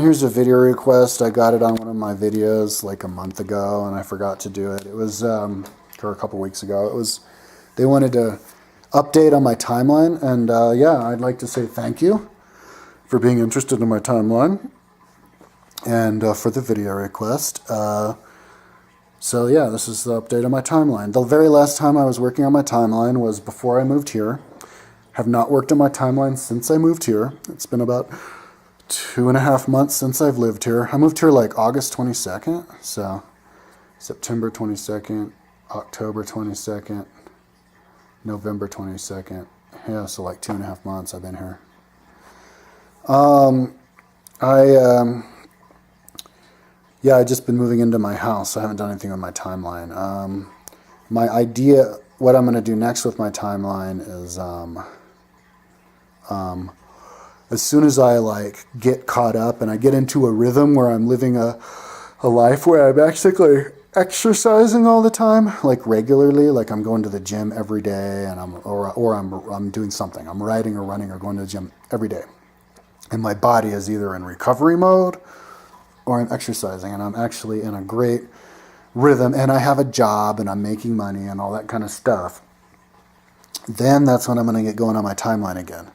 here's a video request. I got it on one of my videos like a month ago, and I forgot to do it. It was, or a couple weeks ago. It was, they wanted to update on my timeline, and yeah, I'd like to say thank you for being interested in my timeline and for the video request. So yeah, this is the update on my timeline. The very last time I was working on my timeline was before I moved here. Have not worked on my timeline since I moved here. It's been about 2.5 months since I've lived here. I moved here like August 22nd, so September 22nd, October 22nd, November 22nd. Yeah, so like 2.5 months I've been here. Yeah, I just been moving into my house. I haven't done anything with my timeline. My idea, what I'm going to do next with my timeline is, as soon as I like get caught up and I get into a rhythm where I'm living a life where I'm actually exercising all the time, like regularly, like I'm going to the gym every day, and I'm doing something. I'm riding or running or going to the gym every day, and my body is either in recovery mode or I'm exercising, and I'm actually in a great rhythm, and I have a job, and I'm making money, and all that kind of stuff. Then that's when I'm going to get going on my timeline again.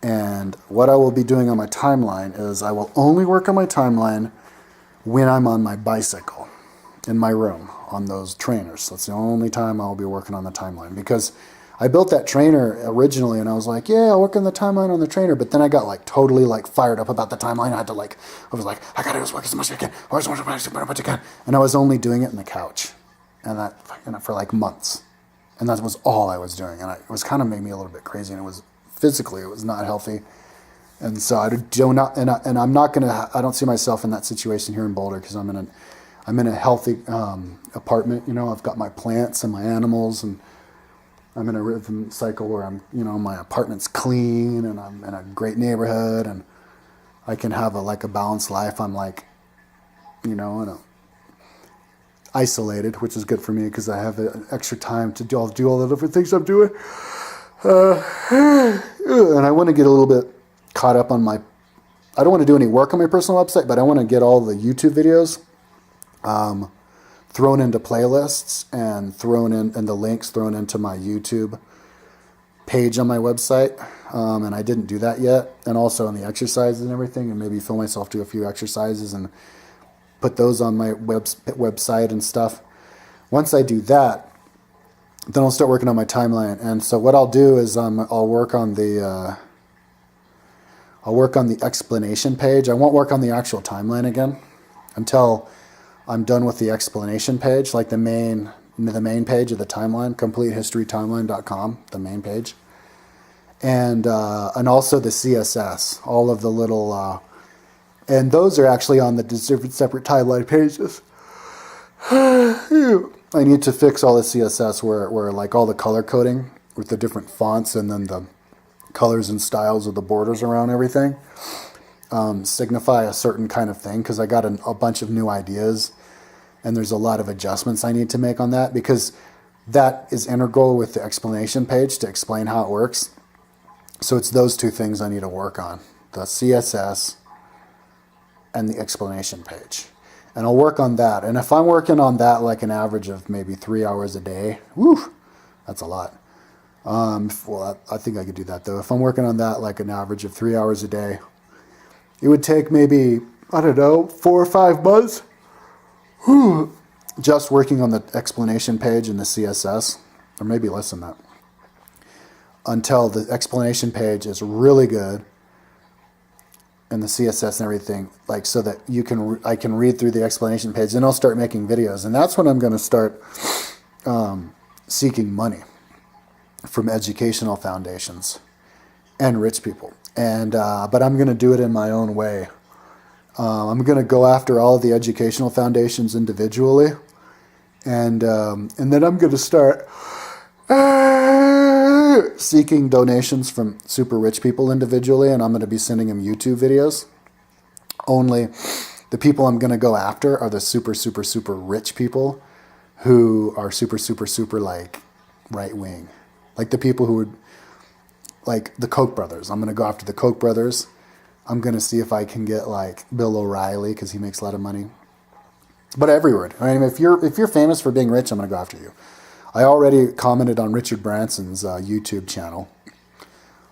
And what I will be doing on my timeline is I will only work on my timeline when I'm on my bicycle in my room on those trainers. That's the only time I'll be working on the timeline, because I built that trainer originally and I was like, yeah, I'll work on the timeline on the trainer. But then I got like totally like fired up about the timeline. I was like, I gotta just work as much as I can. And I was only doing it in the couch, and that for like months. And that was all I was doing. And it was kind of made me a little bit crazy, and it was physically, it was not healthy. And so I don't see myself in that situation here in Boulder, because I'm in a healthy apartment. You know, I've got my plants and my animals, and I'm in a rhythm cycle where my apartment's clean, and I'm in a great neighborhood, and I can have a balanced life. I'm like, isolated, which is good for me because I have extra time to do all the different things I'm doing. And I want to get a little bit caught up on I don't want to do any work on my personal website, but I want to get all the YouTube videos thrown into playlists and the links thrown into my YouTube page on my website. And I didn't do that yet. And also on the exercises and everything, and maybe film myself do a few exercises and put those on my website and stuff. Once I do that, then I'll start working on my timeline. And so what I'll do is I'll work on the explanation page. I won't work on the actual timeline again until I'm done with the explanation page, like the main page of the timeline, CompleteHistoryTimeline.com, the main page, and also the CSS, all of the little, and those are actually on the separate timeline pages. I need to fix all the CSS where like all the color coding with the different fonts and then the colors and styles of the borders around everything signify a certain kind of thing, because I got a bunch of new ideas, and there's a lot of adjustments I need to make on that, because that is integral with the explanation page to explain how it works. So it's those two things I need to work on, the CSS and the explanation page. And I'll work on that. And if I'm working on that like an average of maybe 3 hours a day, that's a lot. Well, I think I could do that though. If I'm working on that like an average of 3 hours a day, it would take maybe, 4 or 5 months just working on the explanation page and the CSS, or maybe less than that, until the explanation page is really good and the CSS and everything, like so that I can read through the explanation page, and I'll start making videos. And that's when I'm going to start seeking money from educational foundations and rich people. And but I'm going to do it in my own way. I'm going to go after all of the educational foundations individually, and then I'm going to start seeking donations from super rich people individually, and I'm going to be sending them YouTube videos. Only the people I'm going to go after are the super, super, super rich people who are super, super, super like right wing. Like the people who would, like the Koch brothers. I'm going to go after the Koch brothers I'm going to see if I can get like Bill O'Reilly because he makes a lot of money. But everywhere. I mean, if you're famous for being rich, I'm going to go after you. I already commented on Richard Branson's YouTube channel.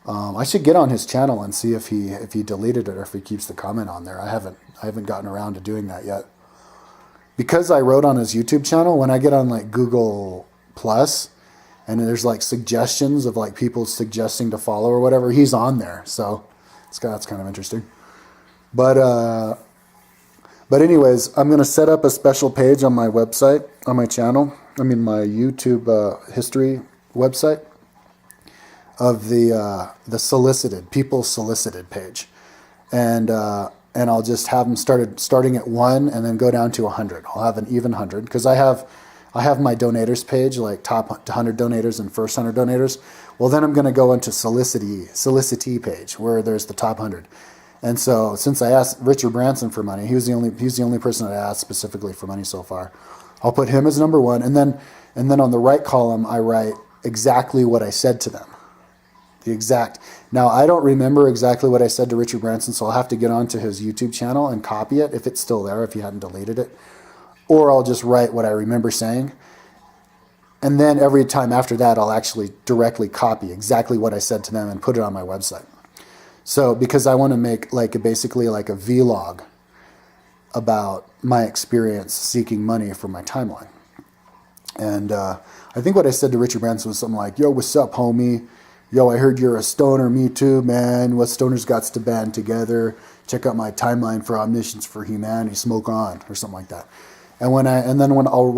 I should get on his channel and see if he deleted it or if he keeps the comment on there. I haven't gotten around to doing that yet. Because I wrote on his YouTube channel, when I get on like Google Plus and there's like suggestions of like people suggesting to follow or whatever, he's on there. So that's kind of interesting. But anyways, I'm going to set up a special page on my website, on my channel. I mean, my YouTube history website of the people solicited page. And I'll just have them starting at 1 and then go down to 100. I'll have an even 100 because I have my donators page, like top 100 donators and first 100 donators. Well, then I'm going to go into solicitee page where there's the top 100. And so since I asked Richard Branson for money, he's the only person that I asked specifically for money so far. I'll put him as number 1, and then on the right column I write exactly what I said to them. Now, I don't remember exactly what I said to Richard Branson, so I'll have to get onto his YouTube channel and copy it if it's still there, if he hadn't deleted it. Or I'll just write what I remember saying. And then every time after that, I'll actually directly copy exactly what I said to them and put it on my website. So, because I want to make basically like a vlog about my experience seeking money for my timeline. And I think what I said to Richard Branson was something like, "Yo, what's up, homie? Yo, I heard you're a stoner. Me too, man. What stoners gots to band together? Check out my timeline for Omniscience for Humanity. Smoke on," or something like that. And when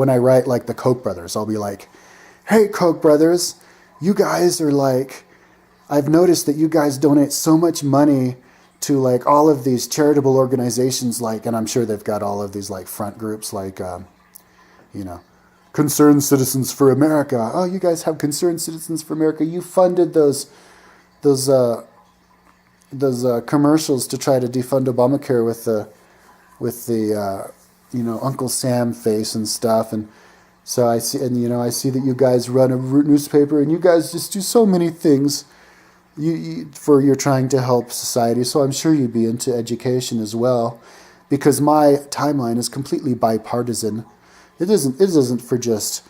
I write like the Koch brothers, I'll be like, "Hey, Koch brothers, you guys are like, I've noticed that you guys donate so much money to like all of these charitable organizations, like," and I'm sure they've got all of these like front groups, like, Concerned Citizens for America. Oh, you guys have Concerned Citizens for America. You funded those commercials to try to defund Obamacare with the Uncle Sam face and stuff. And so I see that you guys run a newspaper and you guys just do so many things. You're trying to help society. So I'm sure you'd be into education as well, because my timeline is completely bipartisan. It isn't for just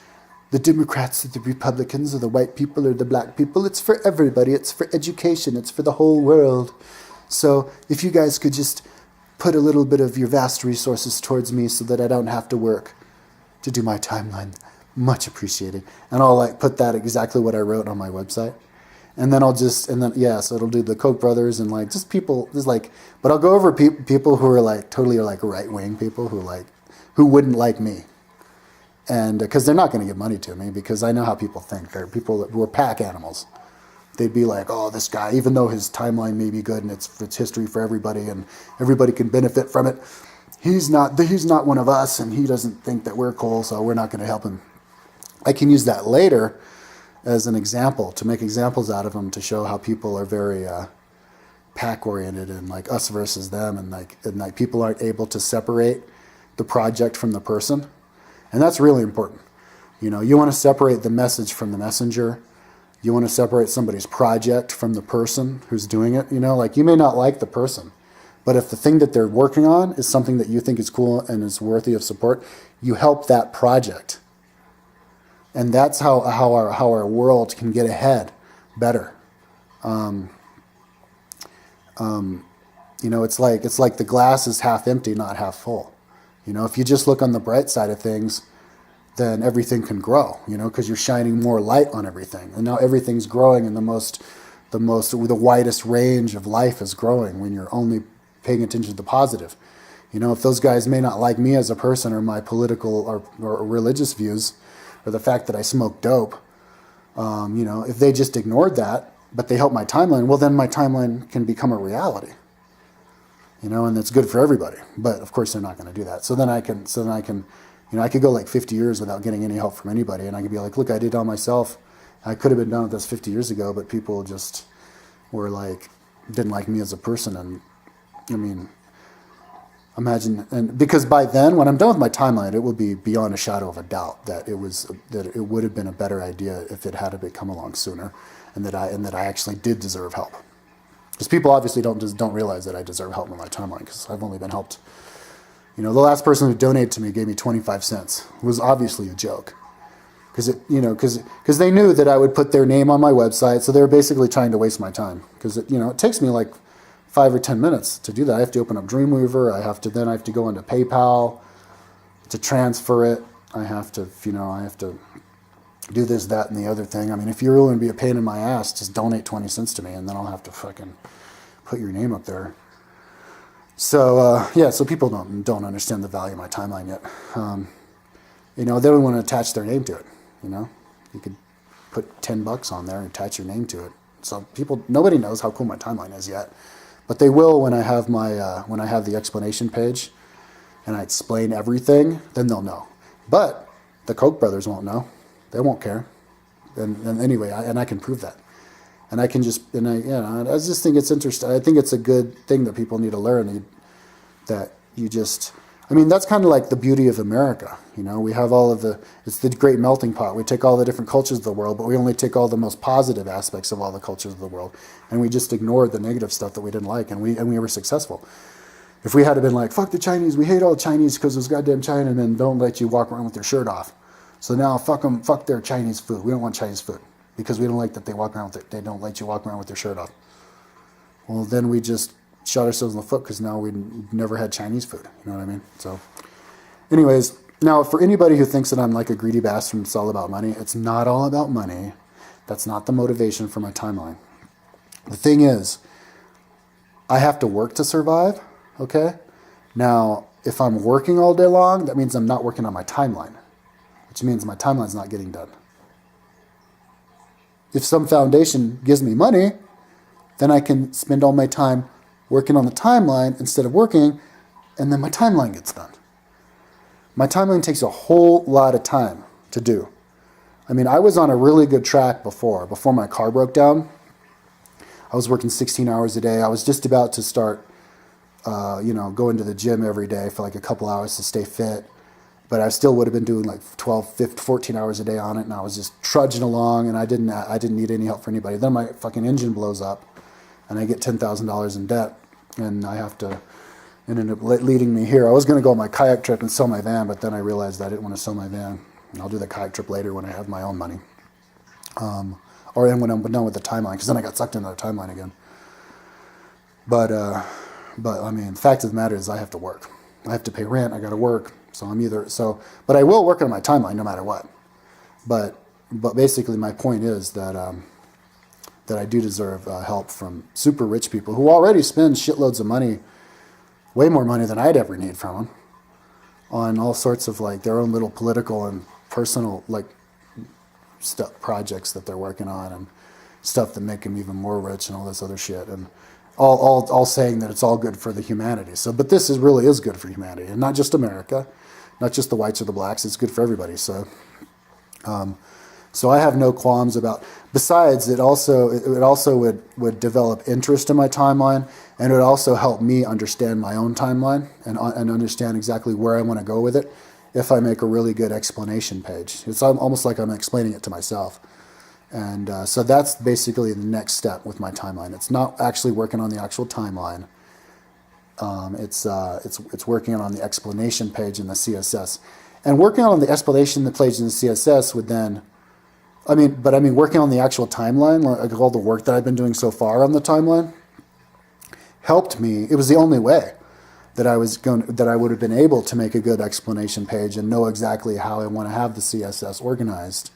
the Democrats or the Republicans or the white people or the black people. It's for everybody. It's for education. It's for the whole world. So if you guys could just put a little bit of your vast resources towards me so that I don't have to work to do my timeline, much appreciated. And I'll like put that exactly what I wrote on my website. And then so it'll do the Koch brothers and like just people, just like, but I'll go over people who are like totally like right-wing people who wouldn't like me. And because they're not going to give money to me, because I know how people think. They're people who are pack animals. They'd be like, "Oh, this guy, even though his timeline may be good and it's history for everybody and everybody can benefit from it, he's not one of us and he doesn't think that we're cool, so we're not going to help him." I can use that later as an example, to make examples out of him, to show how people are very pack oriented and like us versus them, and like people aren't able to separate the project from the person. And that's really important. You want to separate the message from the messenger. You want to separate somebody's project from the person who's doing it. Like you may not like the person, but if the thing that they're working on is something that you think is cool and is worthy of support, you help that project. And that's how our world can get ahead better. It's like the glass is half empty, not half full. If you just look on the bright side of things, then everything can grow, because you're shining more light on everything. And now everything's growing, and the widest range of life is growing when you're only paying attention to the positive. If those guys may not like me as a person or my political or religious views, or the fact that I smoke dope, if they just ignored that, but they help my timeline, well, then my timeline can become a reality. And it's good for everybody. But of course, they're not going to do that. So then I can, I could go like 50 years without getting any help from anybody, and I could be like, "Look, I did it all myself. I could have been done with this 50 years ago, but people just were like, didn't like me as a person." And I mean, imagine, and because by then, when I'm done with my timeline, it will be beyond a shadow of a doubt that it would have been a better idea if it had come along sooner, and that I actually did deserve help. Because people obviously don't realize that I deserve help with my timeline, because I've only been helped. The last person who donated to me gave me 25 cents. It was obviously a joke. Because they knew that I would put their name on my website, so they were basically trying to waste my time. Because it takes me like 5 or 10 minutes to do that. I have to open up Dreamweaver. I have to go into PayPal to transfer it. I have to do this, that, and the other thing. I mean, if you're willing to be a pain in my ass, just donate 20 cents to me, and then I'll have to fucking put your name up there. So so people don't understand the value of my timeline yet. They don't want to attach their name to it. You could put $10 on there and attach your name to it. So nobody knows how cool my timeline is yet, but they will when I have when I have the explanation page, and I explain everything. Then they'll know. But the Koch brothers won't know. They won't care. And anyway, I can prove that. And I can I just think it's interesting. I think it's a good thing that people need to learn. That's kind of like the beauty of America. We have it's the great melting pot. We take all the different cultures of the world, but we only take all the most positive aspects of all the cultures of the world. And we just ignored the negative stuff that we didn't like, and we were successful. If we had been like, fuck the Chinese, we hate all the Chinese because those goddamn Chinamen don't let you walk around with your shirt off. So now fuck them, fuck their Chinese food. We don't want Chinese food because we don't like that they don't let you walk around with your shirt off. Well, then we just shot ourselves in the foot because now we never had Chinese food. You know what I mean? So anyways, now for anybody who thinks that I'm like a greedy bastard and it's all about money, it's not all about money. That's not the motivation for my timeline. The thing is, I have to work to survive, okay? Now, if I'm working all day long, that means I'm not working on my timeline, which means my timeline's not getting done. If some foundation gives me money, then I can spend all my time working on the timeline instead of working, and then my timeline gets done. My timeline takes a whole lot of time to do. I was on a really good track before my car broke down. I was working 16 hours a day. I was just about to start, going to the gym every day for like a couple hours to stay fit. But I still would have been doing like 12, 15, 14 hours a day on it, and I was just trudging along, and I didn't need any help from anybody. Then my fucking engine blows up, and I get $10,000 in debt, and it ended up leading me here. I was going to go on my kayak trip and sell my van, but then I realized I didn't want to sell my van. And I'll do the kayak trip later when I have my own money. Or when I'm done with the timeline, because then I got sucked into the timeline again. But the fact of the matter is I have to work. I have to pay rent, I got to work. But I will work on my timeline no matter what. But basically my point is that I do deserve help from super rich people who already spend shitloads of money, way more money than I'd ever need from them, on all sorts of like their own little political and personal like projects that they're working on, and stuff that make them even more rich and all this other shit, and all saying that it's all good for the humanity. But this really is good for humanity, and not just America, not just the whites or the blacks. It's good for everybody. So I have no qualms about. Besides, it also would develop interest in my timeline, and it would also help me understand my own timeline and understand exactly where I want to go with it. If I make a really good explanation page, it's almost like I'm explaining it to myself. And so that's basically the next step with my timeline. It's not actually working on the actual timeline. It's working on the explanation page in the CSS. And working on the explanation page in the CSS would then, working on the actual timeline, like all the work that I've been doing so far on the timeline, helped me. It was the only way that I would have been able to make a good explanation page and know exactly how I want to have the CSS organized.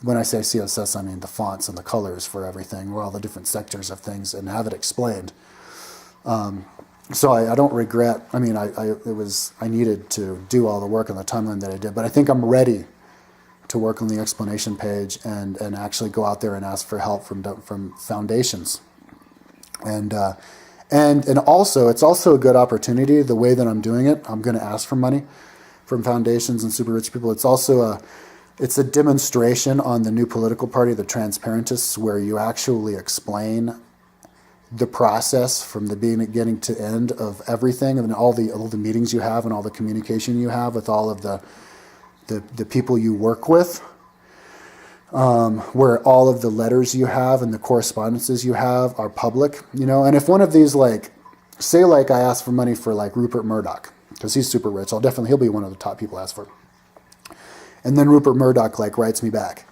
When I say CSS, I mean the fonts and the colors for everything, or all the different sectors of things, and have it explained. So I don't regret. I needed to do all the work on the timeline that I did, but I think I'm ready to work on the explanation page and actually go out there and ask for help from foundations. And also, it's also a good opportunity. The way that I'm doing it, I'm going to ask for money from foundations and super rich people. It's also it's a demonstration on the new political party, the Transparentists, where you actually explain the process from the beginning to end of everything, and all the meetings you have and all the communication you have with all of the people you work with. where all of the letters you have and the correspondences you have are public, you know. And if one of these, like, say, like, I ask for money for, like, Rupert Murdoch, because he's super rich, he'll be one of the top people I ask for. And then Rupert Murdoch, like, writes me back.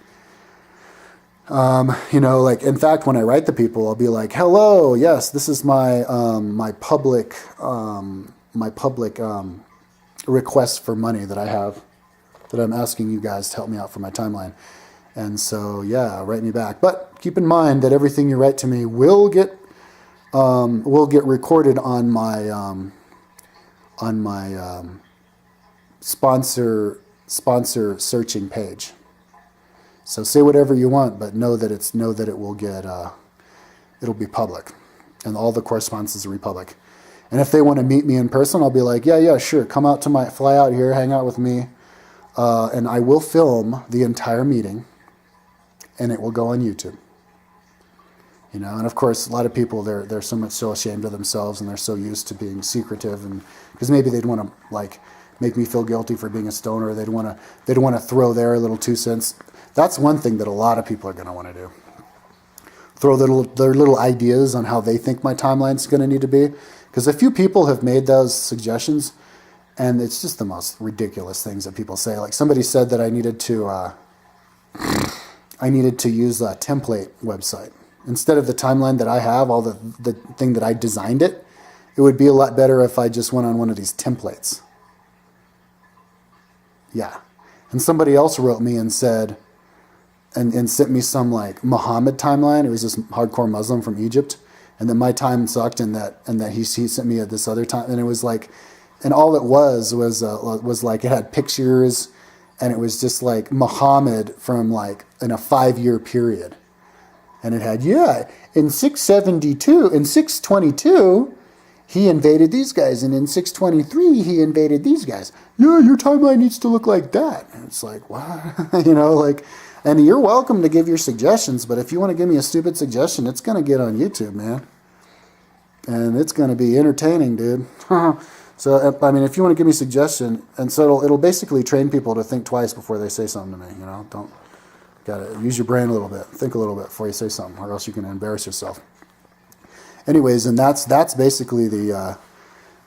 You know, like, in fact, when I write to people, I'll be like, hello, yes, this is my public request for money that I have, that I'm asking you guys to help me out for my timeline. And so, yeah, write me back. But keep in mind that everything you write to me will get recorded on my sponsor searching page. So say whatever you want, but know that it will get it'll be public, and all the correspondences will be public. And if they want to meet me in person, I'll be like, yeah, sure, fly out here, hang out with me, and I will film the entire meeting, and it will go on YouTube. You know, and of course, a lot of people they're so ashamed of themselves, and they're so used to being secretive, and because maybe they'd want to, like, make me feel guilty for being a stoner. They'd want to throw their little 2 cents. That's one thing that a lot of people are going to want to do. Throw their little ideas on how they think my timeline's going to need to be. Because a few people have made those suggestions, and it's just the most ridiculous things that people say. Like, somebody said that I needed to use a template website. Instead of the timeline that I have, all the thing that I designed it would be a lot better if I just went on one of these templates. Yeah. And somebody else wrote me and said, and sent me some, like, Muhammad timeline. It was this hardcore Muslim from Egypt, and then my time sucked, and that he sent me at this other time, and it was like, and all it was like, it had pictures, and it was just like Muhammad from, like, in a 5-year period, and it had, in 622 he invaded these guys, and in 623 he invaded these guys. Yeah, your timeline needs to look like that. And it's like, what? You know, like. And you're welcome to give your suggestions, but if you want to give me a stupid suggestion, it's going to get on YouTube, man. And it's going to be entertaining, dude. So, I mean, if you want to give me a suggestion, and so it'll basically train people to think twice before they say something to me, you know? Gotta use your brain a little bit. Think a little bit before you say something, or else you can embarrass yourself. Anyways, and that's basically the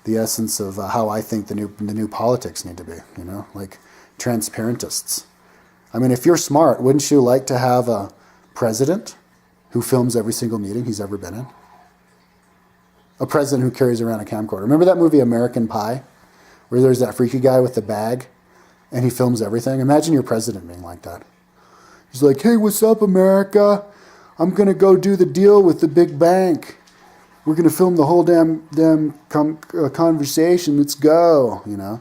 essence of how I think the new politics need to be, you know? Like, transparentists. I mean, if you're smart, wouldn't you like to have a president who films every single meeting he's ever been in? A president who carries around a camcorder. Remember that movie American Pie, where there's that freaky guy with the bag, and he films everything? Imagine your president being like that. He's like, hey, what's up, America? I'm going to go do the deal with the big bank. We're going to film the whole damn conversation. Let's go, you know?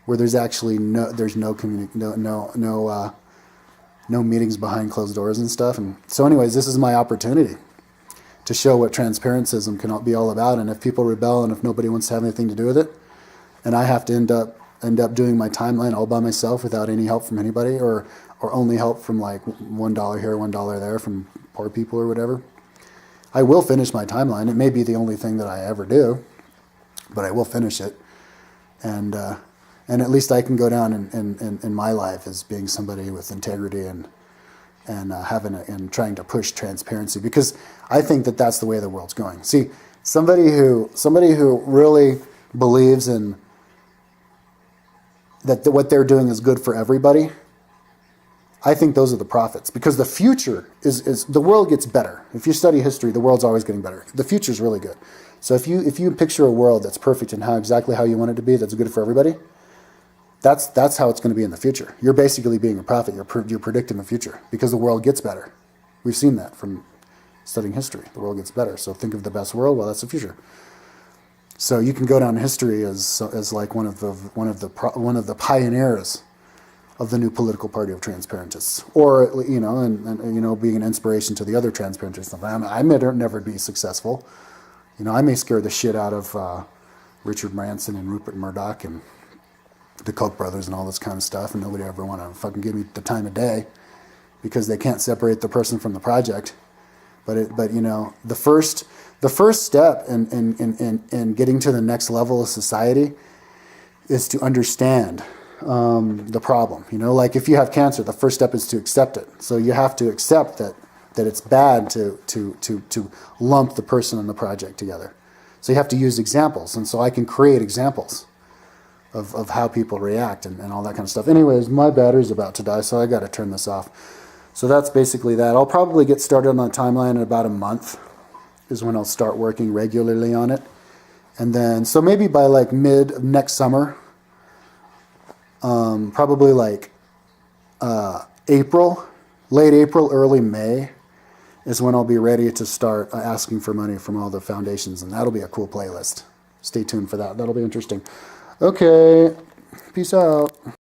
Where there's actually no meetings behind closed doors and stuff. And so anyways, this is my opportunity to show what transparentism can be all about. And if people rebel, and if nobody wants to have anything to do with it, and I have to end up doing my timeline all by myself without any help from anybody, or only help from, like, $1 here, $1 there from poor people or whatever, I will finish my timeline. It may be the only thing that I ever do, but I will finish it. And at least I can go down in my life as being somebody with integrity and trying to push transparency, because I think that that's the way the world's going. See, somebody who really believes in that what they're doing is good for everybody, I think those are the prophets, because the future is the world gets better. If you study history, the world's always getting better. The future's really good. So if you picture a world that's perfect and exactly how you want it to be, that's good for everybody, that's how it's going to be in the future. You're basically being a prophet. You're predicting the future, because the world gets better. We've seen that from studying history. The world gets better. So think of the best world. Well, that's the future. So you can go down in history as like one of the pioneers of the new political party of transparentists, or and being an inspiration to the other transparentists. I may never be successful. I may scare the shit out of Richard Branson and Rupert Murdoch and the Koch brothers and all this kind of stuff, and nobody ever want to fucking give me the time of day, because they can't separate the person from the project. But the first step in getting to the next level of society is to understand the problem. You know, like if you have cancer, the first step is to accept it. So you have to accept that it's bad to lump the person and the project together. So you have to use examples, and so I can create examples of how people react and all that kind of stuff. Anyways, my battery's about to die, so I got to turn this off. So that's basically that. I'll probably get started on the timeline in about a month is when I'll start working regularly on it. And then, so maybe by like mid of next summer, probably like April, late April, early May is when I'll be ready to start asking for money from all the foundations, and that'll be a cool playlist. Stay tuned for that. That'll be interesting. Okay, peace out.